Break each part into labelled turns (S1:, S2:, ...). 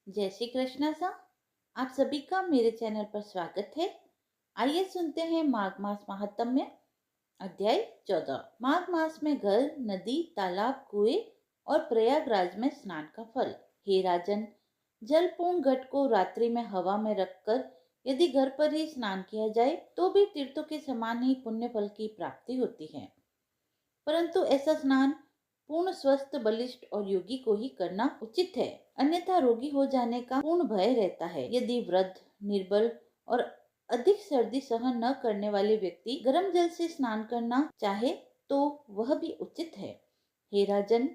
S1: जय श्री कृष्णा सा। आप सभी का मेरे चैनल पर स्वागत है। आइए सुनते हैं माघ मास महात्म्य। अध्याय 14। माघ मास में घर, नदी, तालाब, कुएं और प्रयागराज में स्नान का फल। हे राजन, जलपूर्ण घट को रात्रि में हवा में रखकर यदि घर पर ही स्नान किया जाए तो भी तीर्थों के समान ही पुण्य फल की प्राप्ति होती है। परंतु ऐसा स्नान पूर्ण स्वस्थ, बलिष्ठ और योगी को ही करना उचित है, अन्यथा रोगी हो जाने का पूर्ण भय रहता है। यदि वृद्ध, निर्बल और अधिक सर्दी सहन न करने वाले व्यक्ति गर्म जल से स्नान करना चाहे तो वह भी उचित है। हे राजन,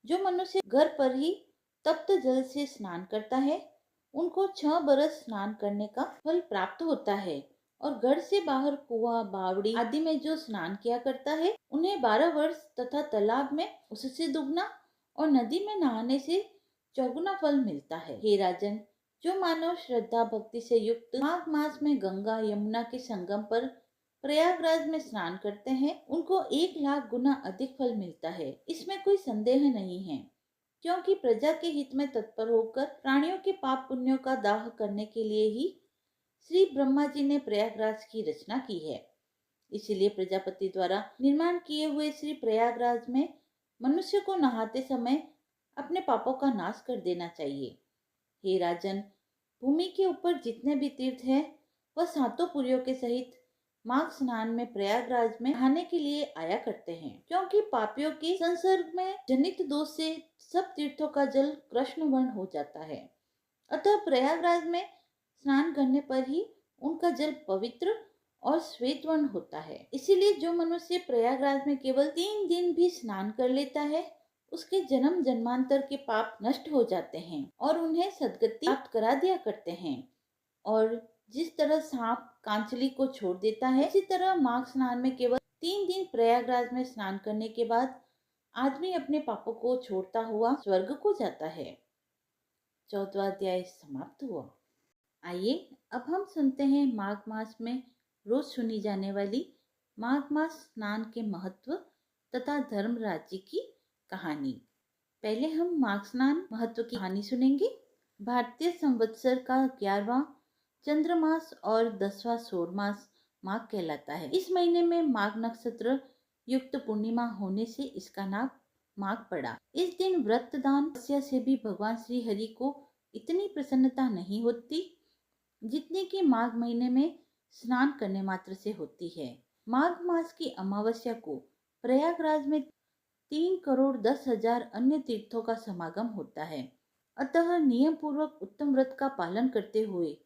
S1: जो मनुष्य घर पर ही तप्त जल से स्नान करता है उनको 6 बरस स्नान करने का फल प्राप्त होता है, और घर से बाहर कुआं, बावड़ी आदि में जो स्नान किया करता है उन्हें 12 वर्ष तथा तालाब में उससे दुगना और नदी में नहाने से चौगुना फल मिलता है। हे राजन, जो मानव श्रद्धा भक्ति से युक्त माघ मास में गंगा यमुना के संगम पर प्रयागराज में स्नान करते हैं उनको 1 लाख गुना अधिक फल मिलता है। इसमें कोई संदेह नहीं है, क्योंकि प्रजा के हित में तत्पर होकर प्राणियों के पाप पुण्यों का दाह करने के लिए ही श्री ब्रह्मा जी ने प्रयागराज की रचना की है। इसीलिए प्रजापति द्वारा निर्माण किए हुए श्री प्रयागराज में मनुष्य को नहाते समय अपने पापों का नाश कर देना चाहिए। हे राजन, भूमि के ऊपर जितने भी तीर्थ हैं वह 7 पुरियों के सहित माघ स्नान में प्रयागराज में नहाने के लिए आया करते हैं, क्योंकि पापियों के संसर्ग में जनित दोष से सब तीर्थों का जल कृष्ण वर्ण हो जाता है। अतः प्रयागराज में स्नान करने पर ही उनका जल पवित्र और श्वेत वर्ण होता है। इसीलिए जो मनुष्य प्रयागराज में केवल 3 दिन भी स्नान कर लेता है उसके जन्म जन्मांतर के पाप नष्ट हो जाते हैं और उन्हें सद्गति प्राप्त करा दिया करते हैं। और जिस तरह सांप कांचली को छोड़ देता है, इसी तरह माघ स्नान में केवल 3 दिन प्रयागराज में स्नान करने के बाद आदमी अपने पापों को छोड़ता हुआ स्वर्ग को जाता है। 14वां अध्याय समाप्त हुआ। आइए अब हम सुनते हैं माघ मास में रोज सुनी जाने वाली माघ मास स्नान के महत्व तथा धर्म राज्य की कहानी। पहले हम माघ स्नान महत्व की कहानी सुनेंगे। भारतीय संवत्सर का 11वां चंद्रमास और 10वां सौर मास माघ कहलाता है। इस महीने में माघ नक्षत्र युक्त पूर्णिमा होने से इसका नाम माघ पड़ा। इस दिन व्रत दान तपस्या से भी भगवान श्री हरि को इतनी प्रसन्नता नहीं होती जितनी कि माघ महीने में स्नान करने मात्र से होती है। माघ मास की अमावस्या को प्रयागराज में 3,10,000 अन्य तीर्थों का समागम होता है। अतः नियम पूर्वक उत्तम व्रत का पालन करते हुए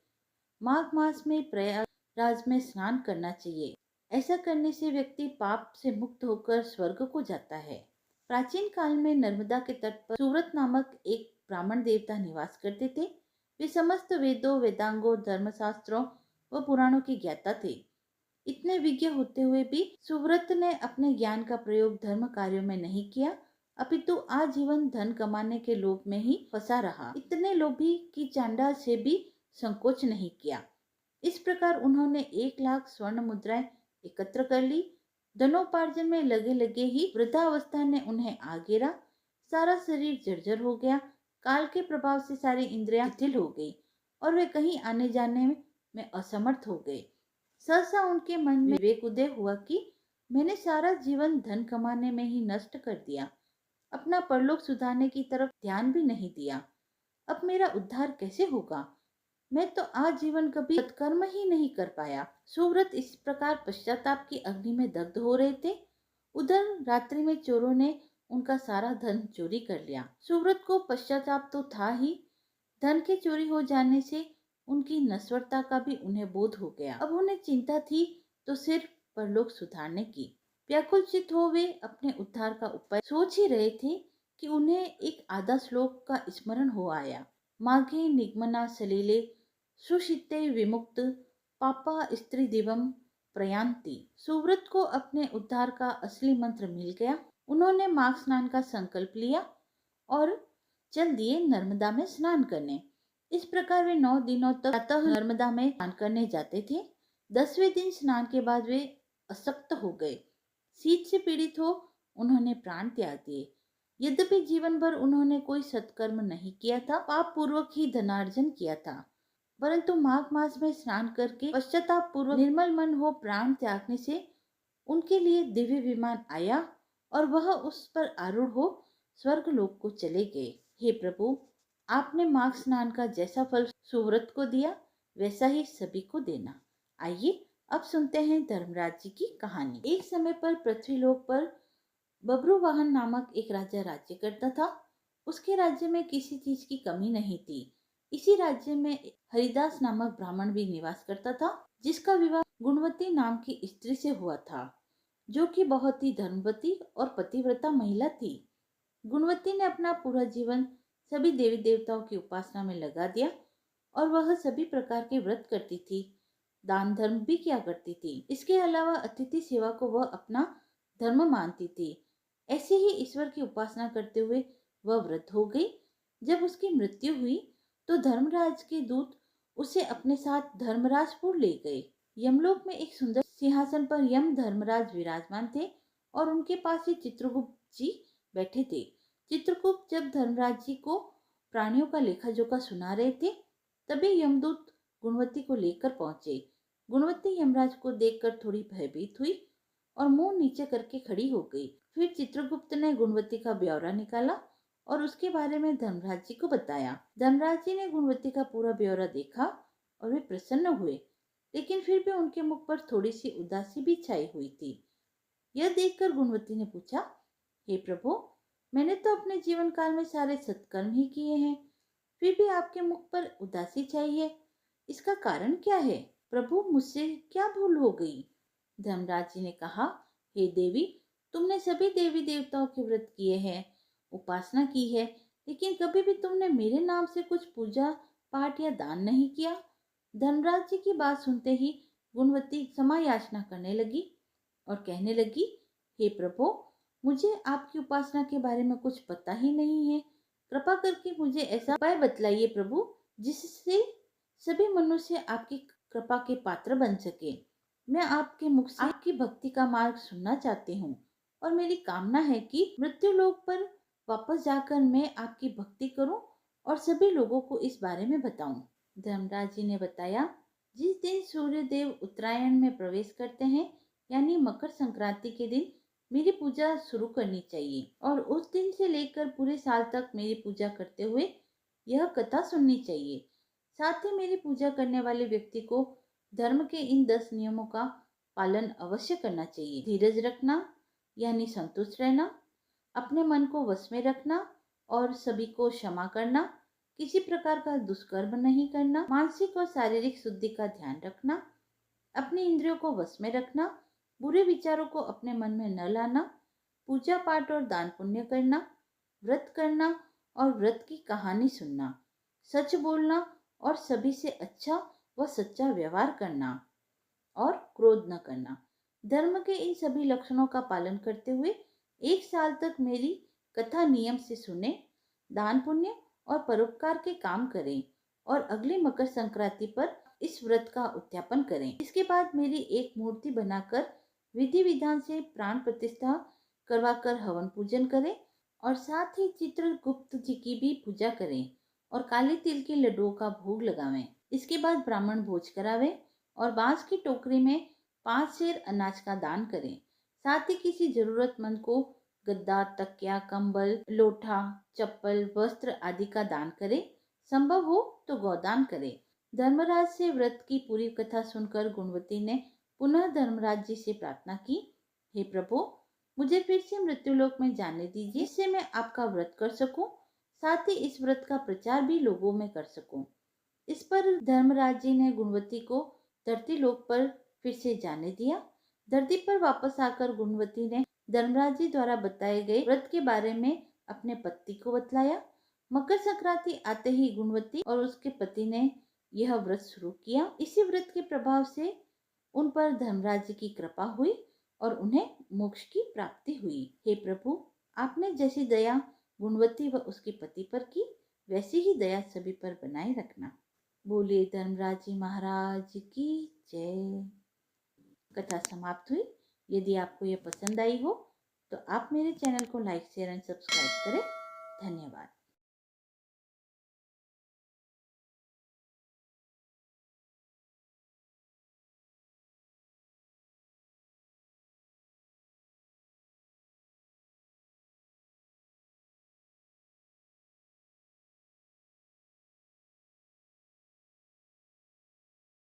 S1: माघ मास में प्रयागराज में स्नान करना चाहिए। ऐसा करने से व्यक्ति पाप से मुक्त होकर स्वर्ग को जाता है। प्राचीन काल में नर्मदा के तट पर सुव्रत नामक एक ब्राह्मण देवता निवास करते थे। वे समस्त वेदों, वेदांगों, धर्मशास्त्रों व पुराणों के ज्ञाता थे। इतने विज्ञ होते हुए भी सुव्रत ने अपने ज्ञान का प्रयोग धर्म कार्यों में नहीं किया, अपितु आजीवन धन कमाने के लोभ में ही फंसा रहा। इतने लोभी कि चांडाल से भी संकोच नहीं किया। इस प्रकार उन्होंने 1 लाख स्वर्ण मुद्राएं एकत्र कर ली। धनोपार्जन में लगे लगे ही वृद्धावस्था ने उन्हें आ घेरा। सारा शरीर जर्जर हो गया। काल के प्रभाव से सारी इंद्रियां शिथिल हो गई और वे कहीं आने जाने में असमर्थ हो गए। सहसा उनके मन में विवेक उदय हुआ कि मैंने सारा जीवन धन कमाने में ही नष्ट कर दिया, अपना परलोक सुधारने की तरफ ध्यान भी नहीं दिया। अब मेरा उद्धार कैसे होगा? मैं तो आजीवन कभी सत्कर्म ही नहीं कर पाया। सुव्रत इस प्रकार पश्चाताप की अग्नि में दग्ध हो रहे थे। उधर रात्रि में चोरों ने उनका सारा धन चोरी कर लिया। सुव्रत को पश्चाताप तो था ही, धन के चोरी हो जाने से उनकी नश्वरता का भी उन्हें बोध हो गया। अब उन्हें चिंता थी तो सिर्फ परलोक सुधारने की। व्याकुलचित हो वे अपने उद्धार का उपाय सोच ही रहे थे कि उन्हें एक आधा श्लोक का स्मरण हो आया। माघे निगमना सलीले सुशिते विमुक्त पापा स्त्री दिवम प्रयांति। सुव्रत को अपने उद्धार का असली मंत्र मिल गया। उन्होंने माघ स्नान का संकल्प लिया और चल दिए नर्मदा में स्नान करने। इस प्रकार वे 9 दिनों तक प्रातः नर्मदा में स्नान करने जाते थे। 10वें दिन स्नान के बाद वे अशक्त हो गए। शीत से पीड़ित हो उन्होंने प्राण त्याग दिए। यद्यपि जीवन भर उन्होंने कोई सत्कर्म नहीं किया था, पाप पूर्वक ही धनार्जन किया था, परंतु माघ मास में स्नान करके पश्चाताप पूर्वक निर्मल मन हो प्राण त्यागने से उनके लिए दिव्य विमान आया और वह उस पर आरूढ़ हो स्वर्ग लोक को चले गए। हे प्रभु, आपने माघ स्नान का जैसा फल सुव्रत को दिया वैसा ही सभी को देना। आइए अब सुनते हैं धर्मराज जी की कहानी। एक समय पर पृथ्वीलोक पर बब्रुवाहन नामक एक राजा राज्य करता था। उसके राज्य में किसी चीज की कमी नहीं थी। इसी राज्य में हरिदास नामक ब्राह्मण भी निवास करता था, जिसका विवाह गुणवती नाम की स्त्री से हुआ था, जो कि बहुत ही धर्मवती और पतिव्रता महिला थी। गुणवती ने अपना पूरा जीवन सभी देवी देवताओं की उपासना में लगा दिया और वह सभी प्रकार के व्रत करती थी, दान धर्म भी किया करती थी। इसके अलावा अतिथि सेवा को वह अपना धर्म मानती थी। ऐसे ही ईश्वर की उपासना करते हुए वह वृद्ध हो गई। जब उसकी मृत्यु हुई तो धर्मराज के दूत उसे अपने साथ धर्मराजपुर ले गए। यमलोक में एक सुंदर सिंहासन पर यम धर्मराज विराजमान थे और उनके पास ही चित्रगुप्त जी बैठे थे। चित्रगुप्त जब धर्मराज जी को प्राणियों का लेखा जोखा सुना रहे थे, तभी यमदूत गुणवती को लेकर पहुंचे। गुणवती यमराज को देखकर थोड़ी भयभीत हुई और मुंह नीचे करके खड़ी हो गई। फिर चित्रगुप्त ने गुणवती का ब्यौरा निकाला और उसके बारे में धर्मराज जी को बताया। धर्मराज जी ने गुणवती का पूरा ब्यौरा देखा और वे प्रसन्न हुए, लेकिन फिर भी उनके मुख पर थोड़ी सी उदासी भी छाई हुई थी। यह देखकर गुणवती ने पूछा, हे प्रभु, मैंने तो अपने जीवन काल में सारे सत्कर्म ही किए हैं, फिर भी आपके मुख पर उदासी छाई है। इसका कारण क्या है? प्रभु, मुझसे क्या भूल हो गई? धर्मराज जी ने कहा, हे देवी, तुमने सभी देवी देवताओं के व्रत किए हैं, उपासना की है, लेकिन कभी भी तुमने मेरे नाम से कुछ पूजा पाठ या दान नहीं किया। धर्मराज जी की बात सुनते ही गुणवती क्षमा याचना करने लगी और कहने लगी, हे प्रभु, मुझे आपकी उपासना के बारे में कुछ पता ही नहीं है। कृपा करके मुझे ऐसा उपाय बतलाइए प्रभु, जिससे सभी मनुष्य आपकी कृपा के पात्र बन सके। मैं आपके मुख से आपकी भक्ति का मार्ग सुनना चाहती हूँ और मेरी कामना है कि मृत्यु लोक पर वापस जाकर मैं आपकी भक्ति करूं और सभी लोगों को इस बारे में बताऊं। धर्मराज जी ने बताया, जिस दिन सूर्य देव उत्तरायण में प्रवेश करते हैं, यानी मकर संक्रांति के दिन मेरी पूजा शुरू करनी चाहिए और उस दिन से लेकर पूरे साल तक मेरी पूजा करते हुए यह कथा सुननी चाहिए। साथ ही मेरी पूजा करने वाले व्यक्ति को धर्म के इन 10 नियमों का पालन अवश्य करना चाहिए। धीरज रखना यानी संतुष्ट रहना, अपने मन को वश में रखना और सभी को क्षमा करना, किसी प्रकार का दुष्कर्म नहीं करना, मानसिक और शारीरिक शुद्धि का ध्यान रखना, अपनी इंद्रियों को वश में रखना, बुरे विचारों को अपने मन में न लाना, पूजा पाठ और दान पुण्य करना, व्रत करना और व्रत की कहानी सुनना, सच बोलना और सभी से अच्छा व सच्चा व्यवहार करना और क्रोध न करना। धर्म के इन सभी लक्षणों का पालन करते हुए 1 साल तक मेरी कथा नियम से सुने, दान पुण्य और परोपकार के काम करें और अगली मकर संक्रांति पर इस व्रत का उद्यापन करें। इसके बाद मेरी एक मूर्ति बनाकर विधि विधान से प्राण प्रतिष्ठा करवाकर हवन पूजन करें और साथ ही चित्रगुप्त जी की भी पूजा करें और काले तिल के लड्डुओं का भोग लगावें। इसके बाद ब्राह्मण भोज करावें और बांस की टोकरी में 5 सेर अनाज का दान करें। साथ ही किसी जरूरतमंद को गद्दा, तकिया, कंबल, लोटा, चप्पल, वस्त्र आदि का दान करें। संभव हो तो गौदान करें। धर्मराज से व्रत की पूरी कथा सुनकर गुणवती ने पुनः धर्मराज जी से प्रार्थना की, हे प्रभु, मुझे फिर से मृत्युलोक में जाने दीजिए, जिससे मैं आपका व्रत कर सकूं, साथ ही इस व्रत का प्रचार भी लोगों में कर सकूं। इस पर धर्मराज जी ने गुणवती को धरती लोक पर फिर से जाने दिया। धरती पर वापस आकर गुणवती ने धर्मराज जी द्वारा बताए गए व्रत के बारे में अपने पति को बतलाया। मकर संक्रांति आते ही गुणवती और उसके पति ने यह व्रत शुरू किया। इसी व्रत के प्रभाव से उन पर धर्मराज जी की कृपा हुई और उन्हें मोक्ष की प्राप्ति हुई। हे प्रभु, आपने जैसी दया गुणवती व उसके पति पर की, वैसी ही दया सभी पर बनाए रखना। बोले धर्मराज जी महाराज की जय। कथा समाप्त हुई। यदि आपको यह पसंद आई हो तो आप मेरे चैनल को लाइक शेयर एंड सब्सक्राइब करें। धन्यवाद।